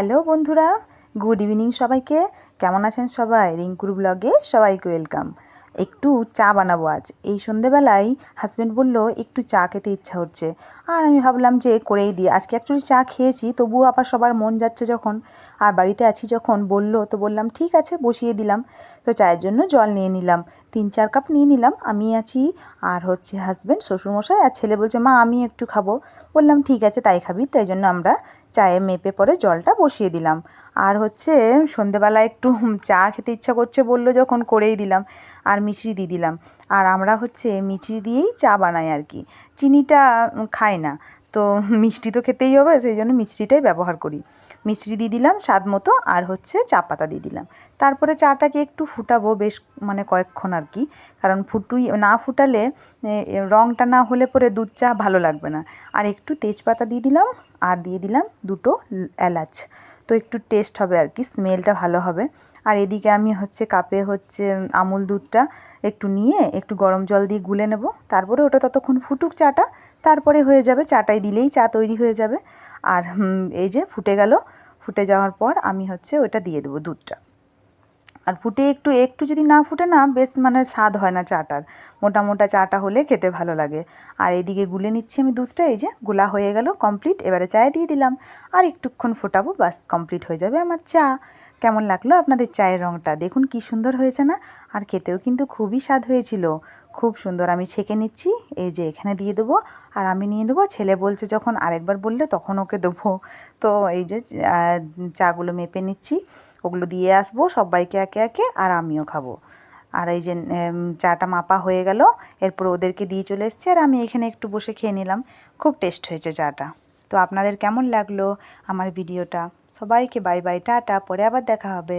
Hello বন্ধুরা, good evening সবাইকে। কেমন আছেন সবাই? রিঙ্কুর ব্লগে সবাইকে ওয়েলকাম। একটু চা বানাবো আজ। এই সন্ধেবেলায় হাজব্যান্ড বলল একটু চা খেতে ইচ্ছা হচ্ছে, আর আমি ভাবলাম যে করেই দিই। আজকে অ্যাকচুয়ালি চা খেয়েছি, তবুও আবার সবার মন যাচ্ছে যখন, আর বাড়িতে আছি যখন বললো, তো বললাম ঠিক আছে, বসিয়ে দিলাম। তো চায়ের জন্য জল নিয়ে নিলাম, 3-4 কাপ নিয়ে নিলাম। আমি আছি, আর হচ্ছে হাজব্যান্ড, শ্বশুরমশাই, আর ছেলে বলছে মা আমি একটু খাবো। বললাম ঠিক আছে, তাই খাবি। তাই জন্য আমরা চায়ে মেপে পরে জলটা বসিয়ে দিলাম। আর হচ্ছে সন্ধেবেলা একটু চা খেতে ইচ্ছা করছে বললো যখন, করেই দিলাম। আর মিছরি দিয়ে দিলাম। আর আমরা হচ্ছে মিছরি দিয়েই চা বানাই আর কি, চিনিটা খাই না। তো মিষ্টি তো খেতেই হবে, সেই জন্য মিছরিটাই ব্যবহার করি। মিছরি দিয়ে দিলাম স্বাদ মতো, আর হচ্ছে চা পাতা দিয়ে দিলাম। তারপরে চাটাকে একটু ফুটাবো বেশ, মানে কয়েকক্ষণ আর কি। কারণ না ফুটালে রঙটা না হলে পরে দুধ চা ভালো লাগবে না। আর একটু তেজপাতা দিয়ে দিলাম, আর দিয়ে দিলাম 2টো এলাচ। তো একটু টেস্ট হবে আর কি, স্মেলটা ভালো হবে। আর এদিকে আমি হচ্ছে কাপে হচ্ছে আমুল দুধটা একটু নিয়ে একটু গরম জল দিয়ে গুলে নেব। তারপরে ওটা ততক্ষণ ফুটুক চাটা, তারপরে হয়ে যাবে। চাটাই দিলেই চা তৈরি হয়ে যাবে। আর এই যে ফুটে গেল, ফুটে যাওয়ার পর আমি হচ্ছে ওটা দিয়ে দেবো দুধটা। আর ফুটে একটু একটু যদি না ফুটে না, বেশ মানে স্বাদ হয় না চাটার। মোটা মোটা চাটা হলে খেতে ভালো লাগে। আর এদিকে গুলে নিচ্ছি আমি দুধটা, এই যে গুলা হয়ে গেল কমপ্লিট। এবারে চায়ে দিয়ে দিলাম, আর একটুক্ষণ ফোটাবো, বাস কমপ্লিট হয়ে যাবে আমার চা। কেমন লাগলো আপনাদের চায়ের রঙটা? দেখুন কি সুন্দর হয়েছে না? আর খেতেও কিন্তু খুবই স্বাদ হয়েছিল, খুব সুন্দর। আমি ছেঁকে নিচ্ছি, এই যে এখানে দিয়ে দেবো। আর আমি নিয়ে নেবো, ছেলে বলছে যখন আরেকবার বললে তখন ওকে দেবো। তো এই যে চাগুলো মেপে নিচ্ছি, ওগুলো দিয়ে আসবো সবাইকে একে একে, আর আমিও খাবো। আর এই যে চাটা মাপা হয়ে গেল, এরপর ওদেরকে দিয়ে চলে এসেছি, আর আমি এখানে একটু বসে খেয়ে নিলাম। খুব টেস্ট হয়েছে চাটা। তো আপনাদের কেমন লাগলো আমার ভিডিওটা? সবাইকে বাই বাই, টাটা, পরে আবার দেখা হবে।